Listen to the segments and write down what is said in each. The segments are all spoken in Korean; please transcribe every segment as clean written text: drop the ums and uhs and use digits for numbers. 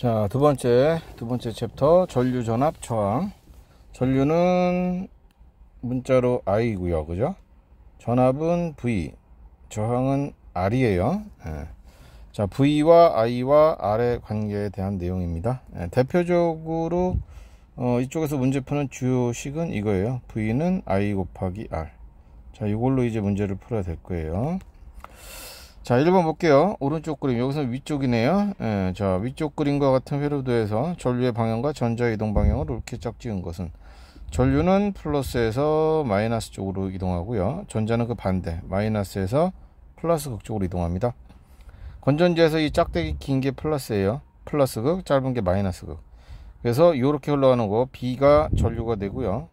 자, 두 번째 챕터 전류 전압 저항. 전류는 문자로 I고요, 그죠? 전압은 V, 저항은 R이에요. 자, V와 I와 R의 관계에 대한 내용입니다. 대표적으로 이쪽에서 문제 푸는 주요식은 이거예요. V는 I 곱하기 R. 자, 이걸로 이제 문제를 풀어야 될 거예요. 자, 1번 볼게요. 오른쪽 그림, 여기서 위쪽이네요. 자, 위쪽 그림과 같은 회로도에서 전류의 방향과 전자의 이동 방향을 이렇게 짝지은 것은, 전류는 플러스에서 마이너스 쪽으로 이동하고요, 전자는 그 반대 마이너스에서 플러스 극 쪽으로 이동합니다. 건전지에서 이 짝대기 긴 게 플러스예요. 플러스 극, 짧은 게 마이너스 극. 그래서 이렇게 흘러가는 거 B가 전류가 되고요,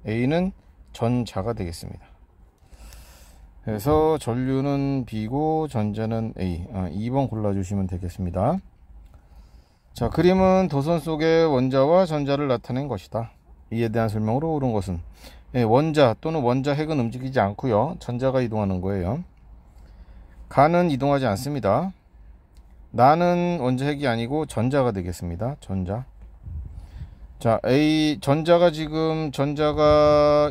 A는 전자가 되겠습니다. 그래서 전류는 B고 전자는 A. 2번 골라주시면 되겠습니다. 자, 그림은 도선 속의 원자와 전자를 나타낸 것이다. 이에 대한 설명으로 옳은 것은, 원자 또는 원자 핵은 움직이지 않고요, 전자가 이동하는 거예요. 가는 이동하지 않습니다. 나는 원자 핵이 아니고 전자가 되겠습니다. 전자. 자, A 전자가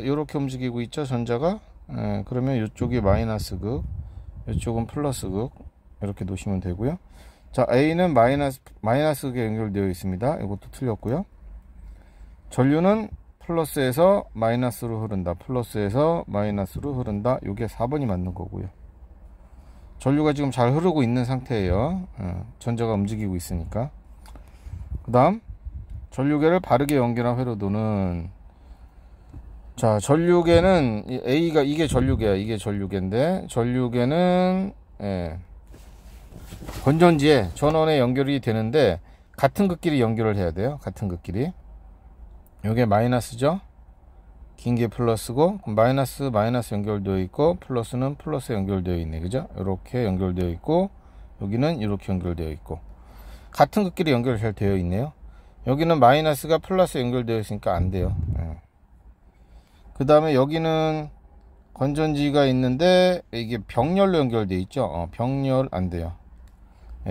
이렇게 움직이고 있죠. 전자가. 그러면 이쪽이 마이너스 극, 이쪽은 플러스 극, 이렇게 놓으시면 되고요. 자, A는 마이너스 극에 연결되어 있습니다. 이것도 틀렸고요. 전류는 플러스에서 마이너스로 흐른다. 플러스에서 마이너스로 흐른다. 이게 4번이 맞는 거고요. 전류가 지금 잘 흐르고 있는 상태예요. 전자가 움직이고 있으니까. 그 다음, 전류계를 바르게 연결한 회로도는, 자, 전류계는 A가, 이게 전류계야. 이게 전류계인데, 전류계는 건전지에 전원에 연결이 되는데 같은 극끼리 연결을 해야 돼요. 같은 극끼리. 요게 마이너스죠. 긴 게 플러스고, 마이너스 연결되어 있고, 플러스는 플러스 연결되어 있네, 그죠? 이렇게 연결되어 있고, 여기는 이렇게 연결되어 있고, 같은 극끼리 연결 잘 되어 있네요. 여기는 마이너스가 플러스 연결되어 있으니까 안 돼요. 그 다음에 여기는 건전지가 있는데 이게 병렬로 연결되어 있죠. 병렬 안 돼요.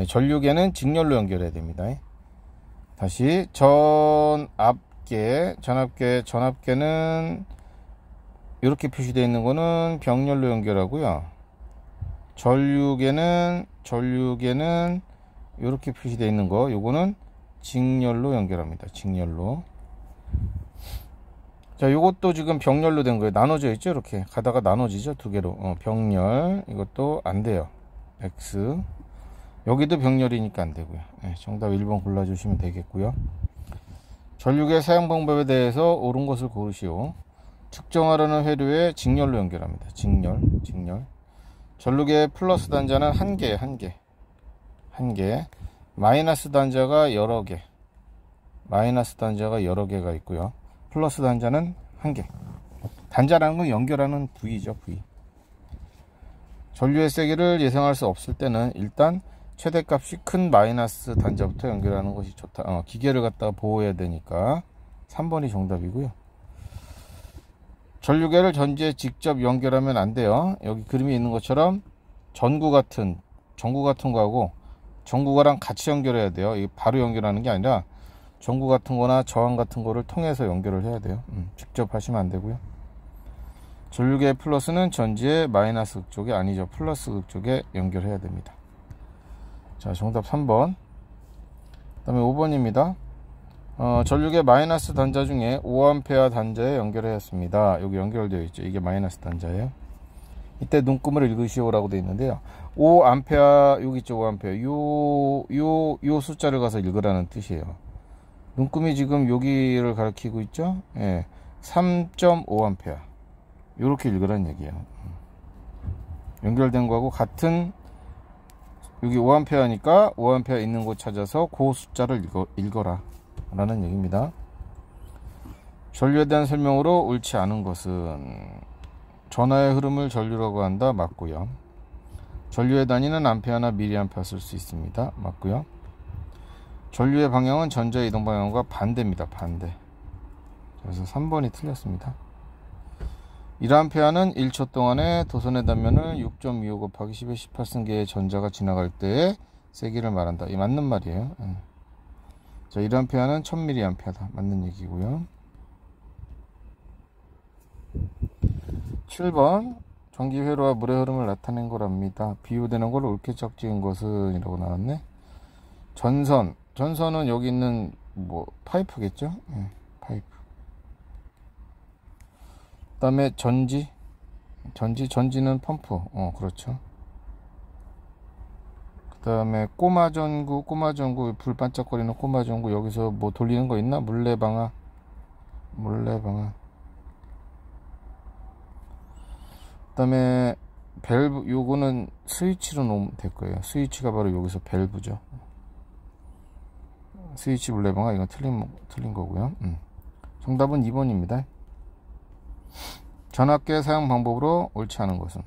전류계는 직렬로 연결해야 됩니다. 다시, 전압계는 이렇게 표시되어 있는 거는 병렬로 연결하고요. 전류계는 이렇게 표시되어 있는 거, 요거는 직렬로 연결합니다. 직렬로. 자, 요것도 지금 병렬로 된 거예요. 나눠져 있죠. 이렇게 가다가 나눠지죠. 두 개로. 병렬. 이것도 안 돼요. X. 여기도 병렬이니까 안 되고요. 정답 1번 골라주시면 되겠고요. 전류계 사용 방법에 대해서 옳은 것을 고르시오. 측정하려는 회로에 직렬로 연결합니다. 직렬. 전류계 플러스 단자는 한 개. 마이너스 단자가 여러 개가 있고요. 플러스 단자는 한 개. 단자라는 건 연결하는 부위죠, 부위. 전류의 세기를 예상할 수 없을 때는 일단 최대값이 큰 마이너스 단자부터 연결하는 것이 좋다. 기계를 갖다가 보호해야 되니까 3번이 정답이고요. 전류계를 전지에 직접 연결하면 안 돼요. 여기 그림에 있는 것처럼 전구 같은 거하고 전구가랑 같이 연결해야 돼요. 이게 바로 연결하는 게 아니라 전구 같은 거나 저항 같은 거를 통해서 연결을 해야 돼요. 직접 하시면 안 되고요. 전류계 플러스는 전지의 마이너스 극 쪽에, 아니죠, 플러스 극 쪽에 연결해야 됩니다. 자, 정답 3번. 그 다음에 5번입니다. 전류계 마이너스 단자 중에 5A 단자에 연결하였습니다. 여기 연결되어 있죠. 이게 마이너스 단자예요. 이때 눈금을 읽으시오라고 되어 있는데요. 5A, 여기 있죠, 5A. 요 숫자를 가서 읽으라는 뜻이에요. 눈금이 지금 여기를 가리키고 있죠. 3.5A. 요렇게 읽으라는 얘기예요. 연결된 거하고 같은, 여기 5A니까 5A 있는 곳 찾아서 그 숫자를 읽어라 라는 얘기입니다. 전류에 대한 설명으로 옳지 않은 것은, 전하의 흐름을 전류라고 한다. 맞고요. 전류의 단위는 암페어나 미리암페어 쓸 수 있습니다. 맞고요. 전류의 방향은 전자의 이동 방향과 반대입니다. 반대. 그래서 3번이 틀렸습니다. 1A는 1초 동안에 도선의 단면을 6.25 곱하기 10의 18승계의 전자가 지나갈 때의 세기를 말한다. 이 맞는 말이에요. 자, 1A는 1000mA다. 맞는 얘기고요. 7번 전기 회로와 물의 흐름을 나타낸 거랍니다. 비유되는 걸 옳게 짝지은 것은 이라고 나왔네. 전선은 여기 있는 뭐 파이프겠죠. 파이프. 그 다음에 전지는 펌프. 그렇죠. 그 다음에 꼬마전구 불 반짝거리는 꼬마전구. 여기서 뭐 돌리는 거 있나? 물레방아. 그 다음에 밸브. 요거는 스위치로 놓으면 될 거예요. 스위치가 바로 여기서 밸브죠. 스위치 물레방아. 이건 틀린 거고요. 정답은 2번입니다. 전압계 사용 방법으로 옳지 않은 것은,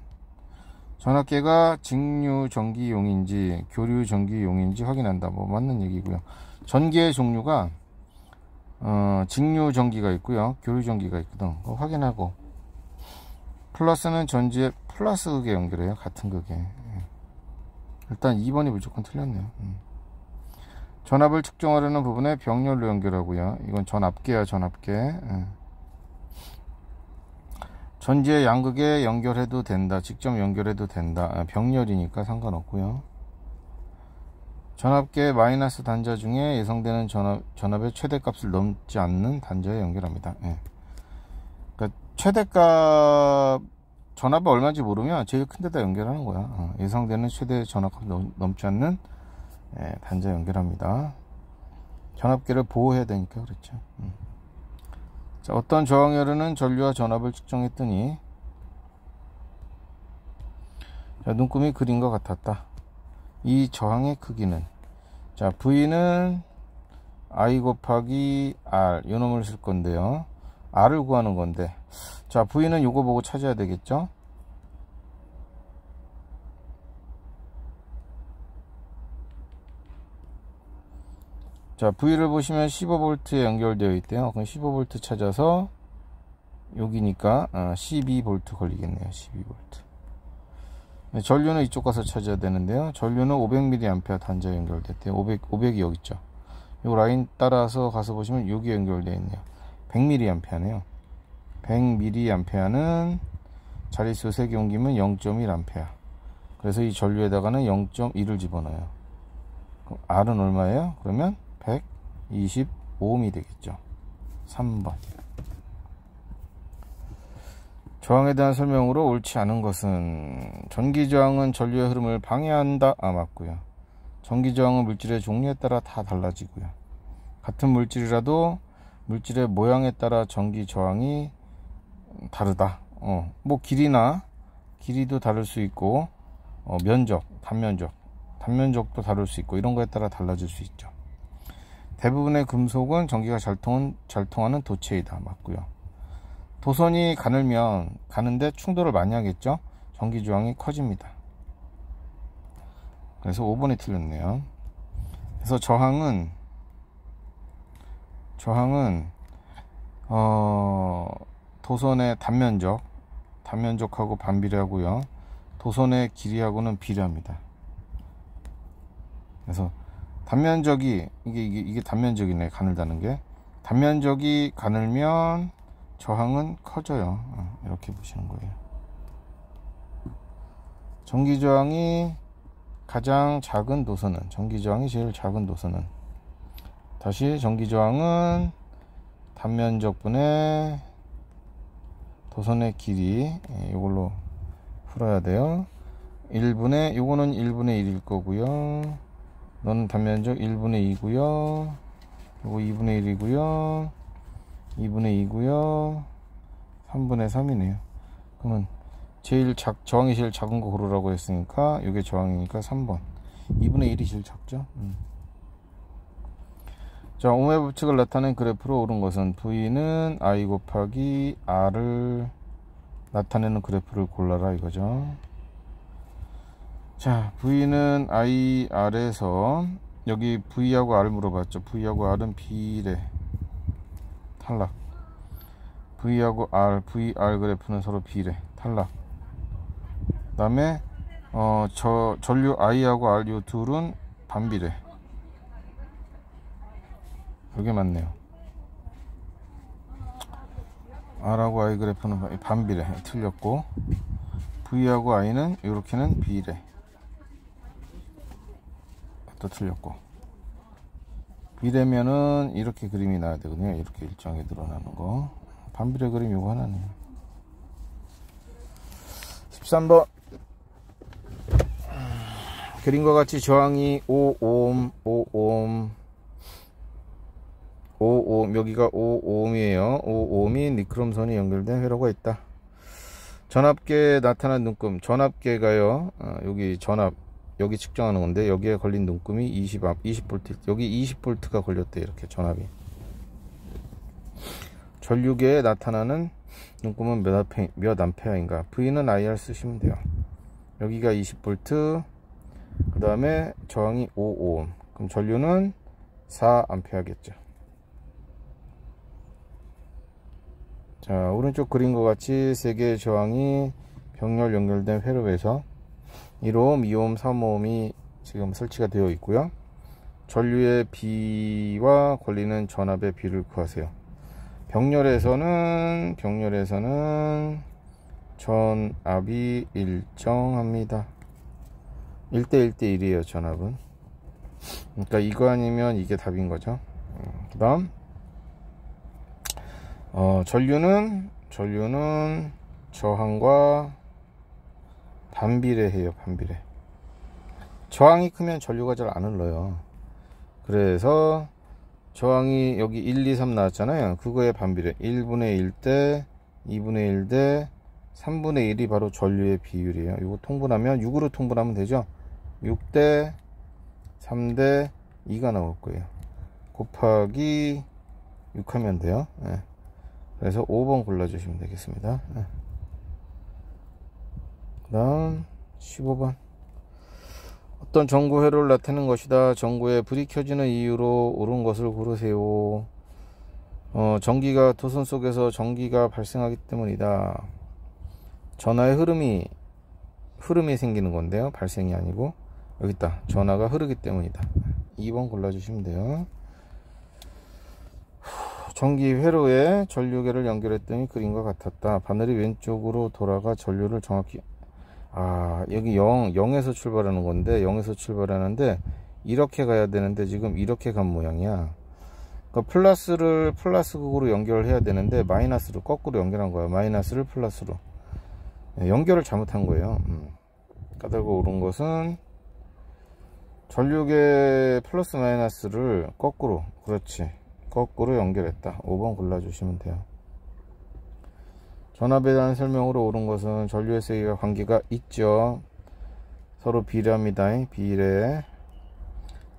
전압계가 직류 전기용인지 교류 전기용인지 확인한다. 뭐 맞는 얘기고요. 전기의 종류가 직류 전기가 있고요, 교류 전기가 있거든. 그거 확인하고, 플러스는 전지의 플러스 극에 연결해요. 같은 극에. 일단 2번이 무조건 틀렸네요. 전압을 측정하려는 부분에 병렬로 연결하고요. 이건 전압계야, 전압계. 전지의 양극에 연결해도 된다. 직접 연결해도 된다. 병렬이니까 상관없고요. 전압계 마이너스 단자 중에 예상되는 전압의 최대값을 넘지 않는 단자에 연결합니다. 그러니까 최대값, 전압이 얼마인지 모르면 제일 큰 데다 연결하는 거야. 예상되는 최대 전압값을 넘지 않는 단자에 연결합니다. 전압계를 보호해야 되니까 그렇죠. 자, 어떤 저항열에는 전류와 전압을 측정했더니, 자, 눈금이 그린 것 같았다. 이 저항의 크기는, 자, V는 I 곱하기 R, 요 놈을 쓸 건데요. R을 구하는 건데, 자, V는 요거 보고 찾아야 되겠죠. 자, V를 보시면 15V에 연결되어 있대요. 그럼 15V 찾아서, 여기니까 12V 걸리겠네요. 12V. 전류는 이쪽 가서 찾아야 되는데요. 전류는 500mA 단자에 연결됐대요. 500이 여기 있죠. 요 라인 따라서 가서 보시면 여기 연결되어 있네요. 100mA네요. 100mA는 자릿수 3개 옮기면 0.1A. 그래서 이 전류에다가는 0.1을 집어넣어요. 그럼 R은 얼마예요? 그러면 125ohm이 되겠죠. 3번. 저항에 대한 설명으로 옳지 않은 것은, 전기저항은 전류의 흐름을 방해한다. 맞고요. 전기저항은 물질의 종류에 따라 다 달라지고요. 같은 물질이라도 물질의 모양에 따라 전기저항이 다르다. 뭐 길이도 다를 수 있고, 단면적도 다를 수 있고, 이런 거에 따라 달라질 수 있죠. 대부분의 금속은 전기가 잘 통하는 도체이다. 맞고요. 도선이 가는데 충돌을 많이 하겠죠. 전기저항이 커집니다. 그래서 5번이 틀렸네요. 그래서 저항은 도선의 단면적하고 반비례하고요. 도선의 길이하고는 비례합니다. 그래서 단면적이, 이게 단면적이네. 가늘다는 게. 단면적이 가늘면 저항은 커져요. 이렇게 보시는 거예요. 전기저항이 가장 작은 도선은, 전기저항이 제일 작은 도선은, 다시 전기저항은 단면적분의 도선의 길이, 이걸로 풀어야 돼요. 요거는 1분의 1일 거고요. 너는 단면적 1분의 2고요. 요거 2분의 1이고요. 2분의 2고요. 3분의 3이네요. 그러면 저항이 제일 작은 거 고르라고 했으니까 이게 저항이니까 3번. 2분의 1이 제일 작죠. 자, ohm의 법칙을 나타낸 그래프로 옳은 것은, V는 I 곱하기 R을 나타내는 그래프를 골라라 이거죠. 자, V는 I, R에서, 여기 V하고 R을 물어봤죠. V하고 R은 비례, 탈락. V하고 R, VR 그래프는 서로 비례, 탈락. 그 다음에 전류 I하고 R 요 둘은 반비례. 그게 맞네요. R하고 I 그래프는 반비례. 틀렸고, V하고 I는 이렇게는 비례. 또 틀렸고, 비례면은 이렇게 그림이 나야 되거든요. 이렇게 일정하게 늘어나는 거. 반비례 그림 요거 하나네요. 13번 그림과 같이 저항이 5오hm, 5오hm, 5오hm, 여기가 5ohm이에요. 5ohm이 니크롬선이 연결된 회로가 있다. 전압계에 나타난 눈금, 전압계가요, 여기 전압, 여기 측정하는 건데, 여기에 걸린 눈금이 20V, 여기 20V가 걸렸대, 이렇게 전압이. 전류계에 나타나는 눈금은 몇 암페어인가? V는 IR 쓰시면 돼요. 여기가 20V, 그 다음에 저항이 5오hm. 그럼 전류는 4암페어겠죠. 자, 오른쪽 그림과 같이 세 개의 저항이 병렬 연결된 회로에서 1오hm, 2오hm, 3ohm이 지금 설치가 되어 있고요. 전류의 B와 걸리는 전압의 B를 구하세요. 병렬에서는 전압이 일정합니다. 1대1대1이에요, 전압은. 그러니까 이거 아니면 이게 답인 거죠. 그 다음, 전류는 저항과 반비례해요. 반비례. 저항이 크면 전류가 잘 안 흘러요. 그래서 저항이 여기 1, 2, 3 나왔잖아요. 그거의 반비례 1분의 1 대 2분의 1 대 3분의 1이 바로 전류의 비율이에요. 이거 통분하면 6으로 통분하면 되죠. 6 대 3 대 2가 나올 거예요. 곱하기 6 하면 돼요. 네. 그래서 5번 골라주시면 되겠습니다. 네. 그 다음 15번 어떤 전구 회로를 나타내는 것이다. 전구에 불이 켜지는 이유로 옳은 것을 고르세요. 전기가 도선 속에서 전기가 발생하기 때문이다. 전하의 흐름이 생기는 건데요. 발생이 아니고 여기 있다. 전하가 흐르기 때문이다. 2번 골라주시면 돼요. 전기 회로에 전류계를 연결했더니 그림과 같았다. 바늘이 왼쪽으로 돌아가 전류를 정확히 여기 0에서 출발하는 건데 0에서 출발하는데 이렇게 가야 되는데 지금 이렇게 간 모양이야. 그러니까 플러스를 플러스 극으로 연결을 해야 되는데 마이너스로 거꾸로 연결한 거야. 마이너스를 플러스로 연결을 잘못한 거예요. 까닭고 옳은 것은 전류계 플러스 마이너스를 거꾸로, 그렇지, 거꾸로 연결했다. 5번 골라주시면 돼요. 전압에 대한 설명으로 옳은 것은 전류의 세기가 관계가 있죠. 서로 비례합니다. 비례.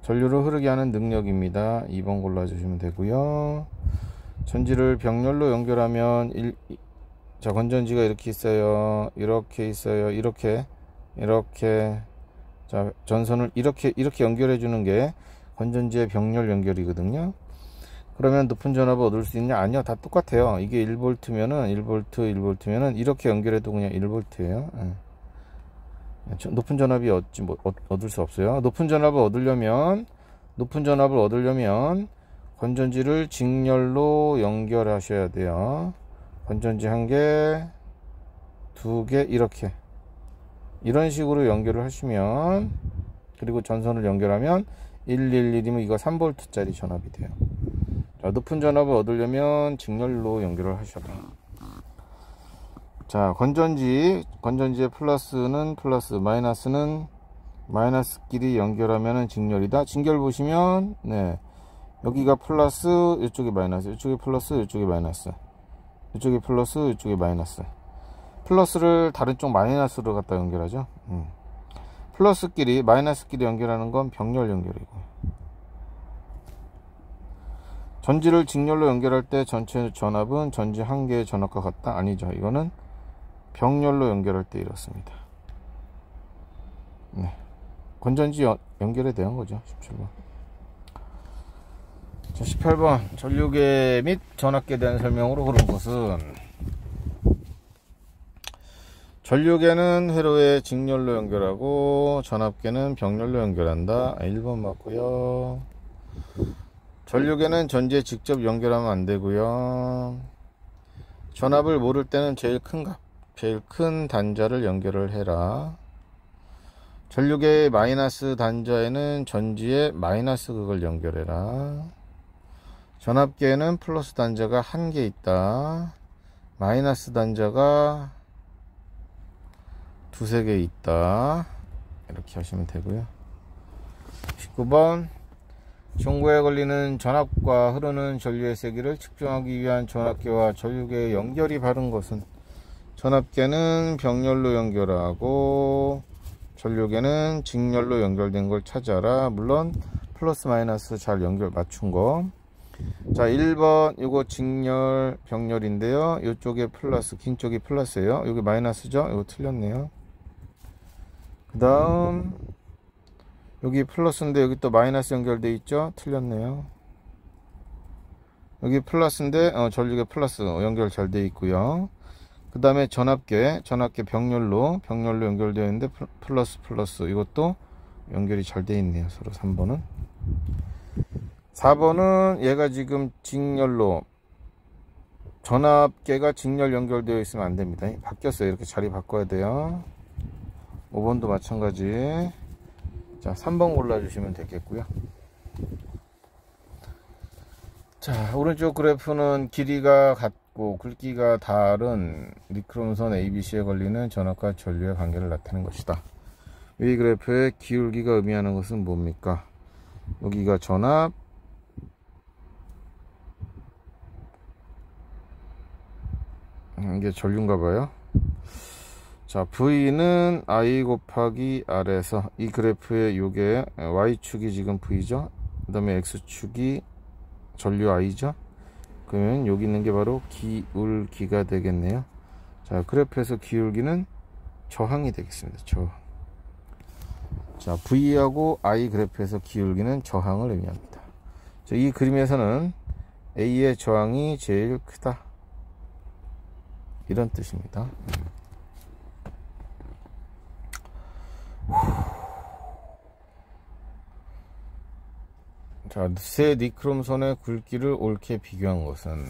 전류를 흐르게 하는 능력입니다. 2번 골라주시면 되고요. 전지를 병렬로 연결하면 자, 건전지가 이렇게 있어요. 이렇게 있어요. 이렇게. 자, 전선을 이렇게 연결해 주는 게 건전지의 병렬 연결이거든요. 그러면 높은 전압을 얻을 수 있냐? 아니요, 다 똑같아요. 이게 1V면은 1V 이렇게 연결해도 그냥 1V예요. 높은 전압이 얻을 수 없어요. 높은 전압을 얻으려면 건전지를 직렬로 연결하셔야 돼요. 건전지 1개, 2개, 이렇게 이런 식으로 연결을 하시면, 그리고 전선을 연결하면 111이면 이거 3V 짜리 전압이 돼요. 자, 높은 전압을 얻으려면 직렬로 연결을 하셔야 돼요. 자, 건전지의 플러스는 플러스, 마이너스는 마이너스끼리 연결하면은 직렬이다. 직렬 보시면, 네, 여기가 플러스, 이쪽이 마이너스, 이쪽이 플러스, 이쪽이 마이너스, 이쪽이 플러스, 이쪽이 마이너스. 플러스를 다른 쪽 마이너스로 갖다 연결하죠. 플러스끼리 마이너스끼리 연결하는 건 병렬 연결이고, 전지를 직렬로 연결할 때 전체 전압은 전지 한 개의 전압과 같다? 아니죠. 이거는 병렬로 연결할 때 이렇습니다. 네. 건전지 연결에 대한 거죠. 17번. 자, 18번. 전류계 및 전압계에 대한 설명으로 그런 것은, 전류계는 회로에 직렬로 연결하고 전압계는 병렬로 연결한다. 1번 맞고요. 전류계는 전지에 직접 연결하면 안 되고요. 전압을 모를 때는 제일 큰 단자를 연결을 해라. 전류계의 마이너스 단자에는 전지에 마이너스 극을 연결해라. 전압계에는 플러스 단자가 한 개 있다. 마이너스 단자가 두세 개 있다. 이렇게 하시면 되고요. 19번 종구에 걸리는 전압과 흐르는 전류의 세기를 측정하기 위한 전압계와 전류계의 연결이 바른 것은 전압계는 병렬로 연결하고 전류계는 직렬로 연결된 걸 찾아라. 물론 플러스 마이너스 잘 연결 맞춘 거. 자, 1번 이거 직렬 병렬인데요. 이쪽에 플러스, 긴 쪽이 플러스예요. 여기 마이너스죠. 이거 틀렸네요. 그 다음 여기 플러스인데 여기 또 마이너스 연결돼 있죠. 틀렸네요. 여기 플러스인데 전류계 플러스 연결 잘 돼 있고요. 그 다음에 전압계 병렬로 연결되어 있는데 플러스 이것도 연결이 잘 돼 있네요. 서로 3번은. 4번은 얘가 지금 직렬로, 전압계가 직렬 연결되어 있으면 안 됩니다. 바뀌었어요. 이렇게 자리 바꿔야 돼요. 5번도 마찬가지. 자, 3번 골라주시면 되겠고요. 자, 오른쪽 그래프는 길이가 같고 굵기가 다른 니크롬선 ABC에 걸리는 전압과 전류의 관계를 나타내는 것이다. 이 그래프의 기울기가 의미하는 것은 뭡니까? 여기가 전압, 이게 전류인가 봐요. 자, V는 I 곱하기 R에서 이 그래프의 요게 Y축이 지금 V죠. 그 다음에 X축이 전류 I죠. 그러면 여기 있는 게 바로 기울기가 되겠네요. 자, 그래프에서 기울기는 저항이 되겠습니다. 저항. 자, V하고 I 그래프에서 기울기는 저항을 의미합니다. 자, 이 그림에서는 A의 저항이 제일 크다. 이런 뜻입니다. 자, 세 니크롬선의 굵기를 옳게 비교한 것은,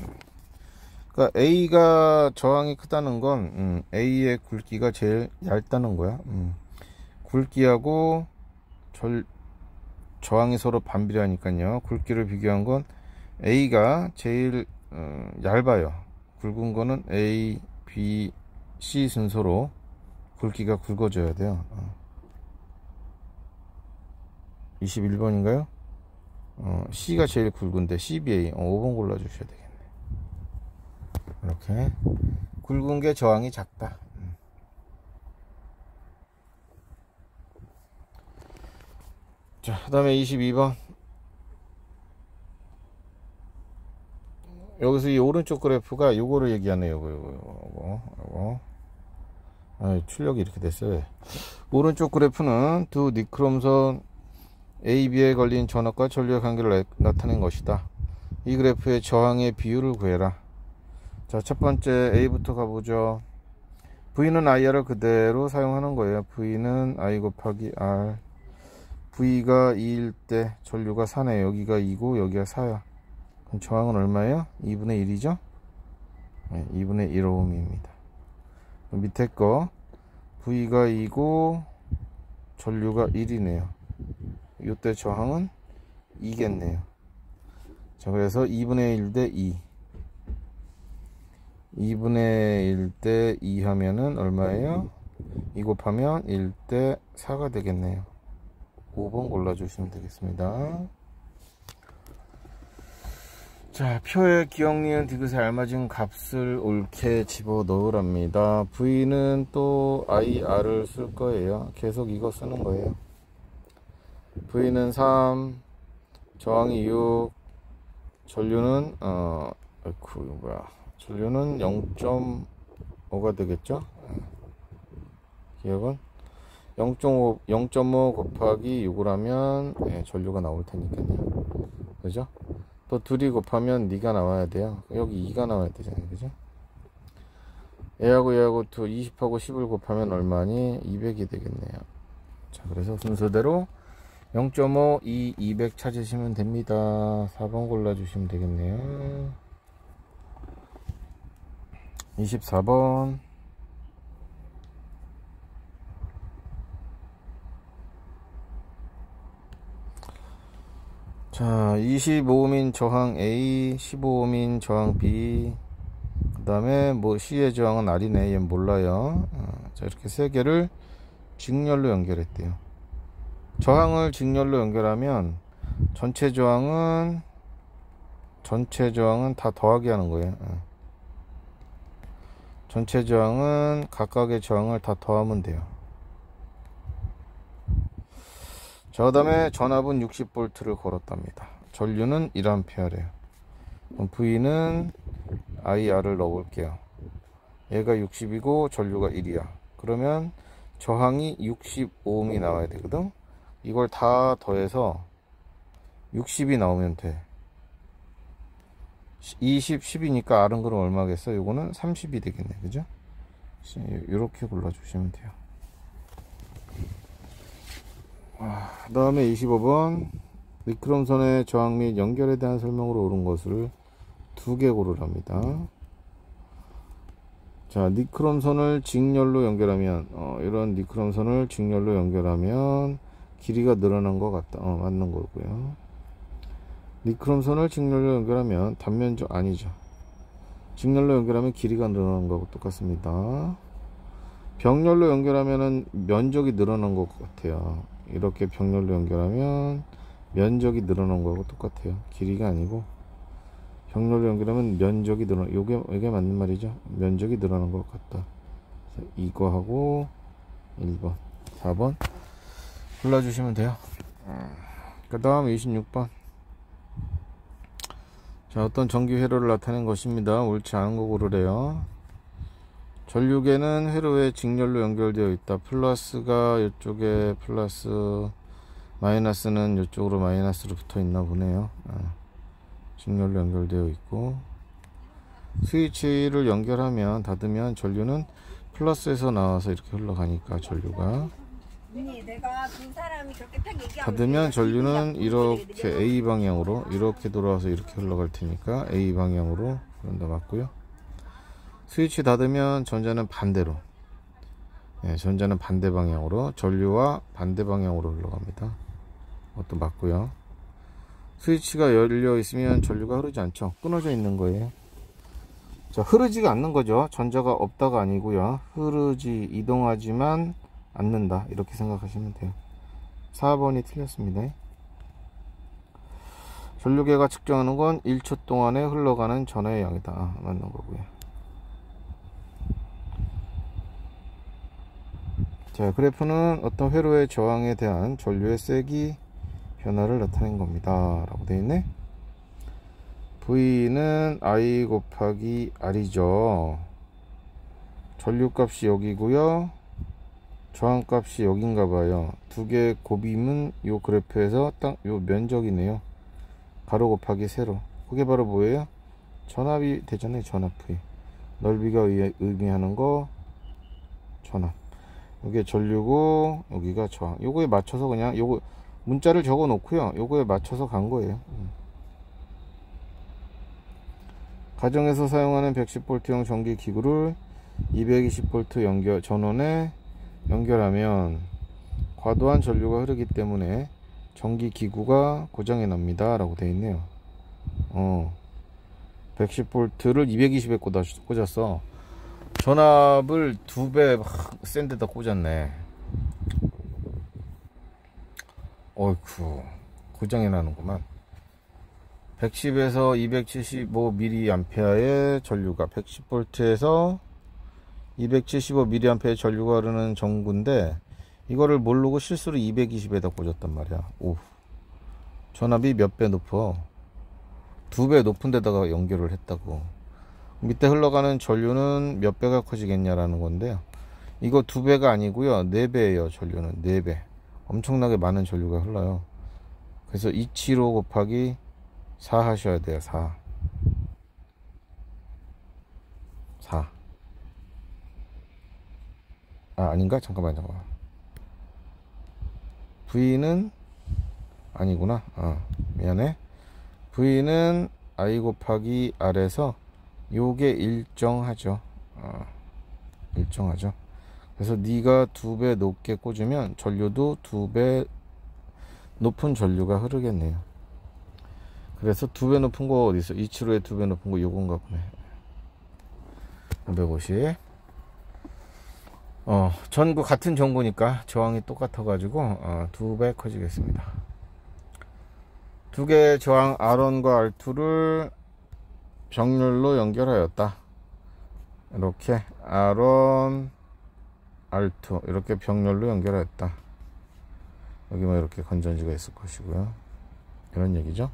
그러니까 A가 저항이 크다는 건 A의 굵기가 제일 얇다는 거야. 굵기하고 저항이 서로 반비례하니까요. 굵기를 비교한 건 A가 제일 얇아요. 굵은 거는 A, B, C 순서로 굵기가 굵어져야 돼요. 21번인가요? C가 제일 굵은데 CBA 5번 골라주셔야 되겠네. 이렇게 굵은 게 저항이 작다. 자, 그 다음에 22번. 여기서 이 오른쪽 그래프가 요거를 얘기하네요. 요거. 출력이 이렇게 됐어요. 오른쪽 그래프는 두 니크롬선 AB에 걸린 전압과 전류의 관계를 나타낸 것이다. 이 그래프의 저항의 비율을 구해라. 자, 첫 번째 A부터 가보죠. V는 IR을 그대로 사용하는 거예요. V는 I 곱하기 R. V가 2일 때 전류가 4네요. 여기가 2고 여기가 4야. 그럼 저항은 얼마예요? 2분의 1이죠? 네, 2분의 1ohm입니다. 밑에 거 V가 2고 전류가 1이네요. 이때 저항은 2겠네요. 자, 그래서 2분의 1 대 2. 2분의 1 대 2 하면은 얼마예요? 2 곱하면 1 대 4가 되겠네요. 5번 골라주시면 되겠습니다. 자, 표에 기억, 니은, 디귿에 알맞은 값을 옳게 집어 넣으랍니다. V는 또 IR을 쓸 거예요. 계속 이거 쓰는 거예요. V는 3, 저항이 6, 전류는 전류는 0.5가 되겠죠? 기억은 0.5 곱하기 6을 하면 전류가 나올 테니까요. 그죠? 또 둘이 곱하면 니가 나와야 돼요. 여기 2가 나와야 되잖아요. 그죠? 얘하고 20하고 10을 곱하면 얼마니? 200이 되겠네요. 자, 그래서 순서대로 0.5, 2, 200 찾으시면 됩니다. 4번 골라주시면 되겠네요. 24번. 자, 25옴인 저항 A, 15옴인 저항 B, 그 다음에 뭐 C의 저항은 R이네. 얘는 몰라요. 자, 이렇게 세 개를 직렬로 연결했대요. 저항을 직렬로 연결하면 전체 저항은 다 더하기 하는 거예요. 전체 저항은 각각의 저항을 다 더하면 돼요. 자, 그 다음에 전압은 60V를 걸었답니다. 전류는 1A래요. 그럼 V는 IR을 넣어볼게요. 얘가 60이고 전류가 1이야. 그러면 저항이 65ohm이 나와야 되거든. 이걸 다 더해서 60이 나오면 돼. 20, 10이니까 R은 그럼 얼마겠어? 요거는 30이 되겠네. 그죠? 이렇게 골라주시면 돼요. 그 다음에 25번. 미크롬선의 저항 및 연결에 대한 설명으로 옳은 것을 2개 고르랍니다. 자, 니크롬선을 직렬로 연결하면, 이런 니크롬선을 직렬로 연결하면 길이가 늘어난 것 같다. 맞는 거고요. 니크롬선을 직렬로 연결하면 단면적 아니죠. 직렬로 연결하면 길이가 늘어난 거하고 똑같습니다. 병렬로 연결하면은 면적이 늘어난 것 같아요. 이렇게 병렬로 연결하면 면적이 늘어난 거하고 똑같아요. 길이가 아니고 병렬로 연결하면 면적이 늘어나. 이게 맞는 말이죠. 면적이 늘어난 것 같다. 이거하고 1번, 4번 골라주시면 돼요. 그 다음 26번. 자, 어떤 전기 회로를 나타낸 것입니다. 옳지 않은 거 고르래요. 전류계는 회로에 직렬로 연결되어 있다. 플러스가 이쪽에 플러스, 마이너스는 이쪽으로 마이너스로 붙어 있나 보네요. 직렬로 연결되어 있고, 스위치를 연결하면 닫으면 전류는 플러스에서 나와서 이렇게 흘러가니까 전류가 닫으면 전류는 이렇게 A 방향으로 이렇게 돌아와서 이렇게 흘러갈 테니까 A 방향으로 그런다 맞고요. 스위치 닫으면 전자는 반대로, 전자는 반대 방향으로, 전류와 반대 방향으로 흘러갑니다. 그것도 맞고요. 스위치가 열려 있으면 전류가 흐르지 않죠. 끊어져 있는 거예요. 자, 흐르지가 않는 거죠. 전자가 없다가 아니고요. 이동하지만 않는다. 이렇게 생각하시면 돼요. 4번이 틀렸습니다. 전류계가 측정하는 건 1초 동안에 흘러가는 전하의 양이다. 맞는 거고요. 자, 그래프는 어떤 회로의 저항에 대한 전류의 세기 변화를 나타낸 겁니다. 라고 되어 있네. V는 I 곱하기 R이죠. 전류값이 여기고요. 저항값이 여긴가 봐요. 두 개의 곱임은 요 그래프에서 딱 요 면적이네요. 가로 곱하기 세로. 그게 바로 뭐예요? 전압이 되잖아요. 전압 V. 넓이가 의미하는 거 전압. 여기에 전류고 여기가 저항. 요거에 맞춰서 그냥 요거 문자를 적어 놓고요. 요거에 맞춰서 간 거예요. 가정에서 사용하는 110V형 전기 기구를 220V 전원에 연결하면 과도한 전류가 흐르기 때문에 전기 기구가 고장이 납니다. 라고 되어 있네요. 110V를 220에 꽂았어. 전압을 2배 센 데다 꽂았네. 어이쿠, 고장이 나는구만. 110에서 275mA의 전류가 110V에서 275mA의 전류가 흐르는 전구인데 이거를 모르고 실수로 220에다 꽂았단 말이야. 오, 전압이 몇 배 높아? 2배 높은 데다가 연결을 했다고. 밑에 흘러가는 전류는 몇 배가 커지겠냐라는 건데요. 이거 2배가 아니고요. 4배예요. 전류는 4배. 엄청나게 많은 전류가 흘러요. 그래서 275 곱하기 4 하셔야 돼요. 4. 아닌가? 잠깐만. V는 아니구나. 미안해. V는 I 곱하기 R에서 요게 일정하죠. 일정하죠. 그래서 네가 2배 높게 꽂으면 전류도 2배 높은 전류가 흐르겠네요. 그래서 2배 높은 거 어디 있어? 이치로에 2배 높은 거 요건가 보네. 550. 전구 같은 전구니까 저항이 똑같아 가지고 2배 커지겠습니다. 두 개의 저항 R1과 R2를 병렬로 연결하였다. 이렇게 R1 R2 이렇게 병렬로 연결하였다. 여기 뭐 이렇게 건전지가 있을 것이고요. 이런 얘기죠.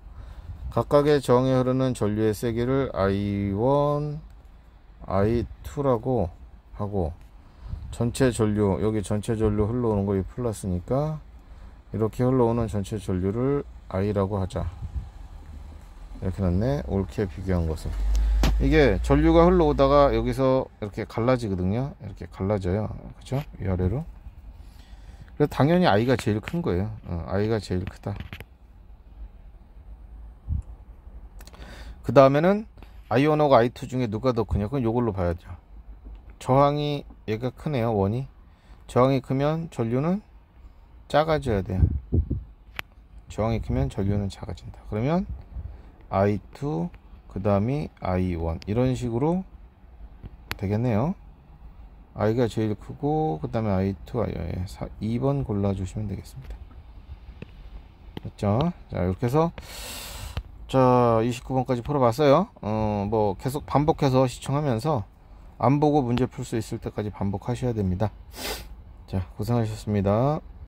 각각의 저항에 흐르는 전류의 세기를 I1 I2라고 하고, 전체 전류, 여기 전체 전류 흘러오는 거 이 플러스니까 이렇게 흘러오는 전체 전류를 I라고 하자. 이렇게 놨네. 옳게 비교한 것은, 이게 전류가 흘러오다가 여기서 이렇게 갈라지거든요. 이렇게 갈라져요. 그죠? 위아래로. 그래서 당연히 I가 제일 큰 거예요. I가 제일 크다. 그 다음에는 I1하고 I2 중에 누가 더 크냐? 그건 요걸로 봐야죠. 저항이 얘가 크네요. 원이. 저항이 크면 전류는 작아져야 돼요. 저항이 크면 전류는 작아진다. 그러면 I2 그 다음이 I1 이런 식으로 되겠네요. I가 제일 크고 그 다음에 I2 I1 2번 골라주시면 되겠습니다. 됐죠? 자, 이렇게 해서 자 29번까지 풀어봤어요. 뭐 계속 반복해서 시청하면서 안 보고 문제 풀 수 있을 때까지 반복하셔야 됩니다. 자, 고생하셨습니다.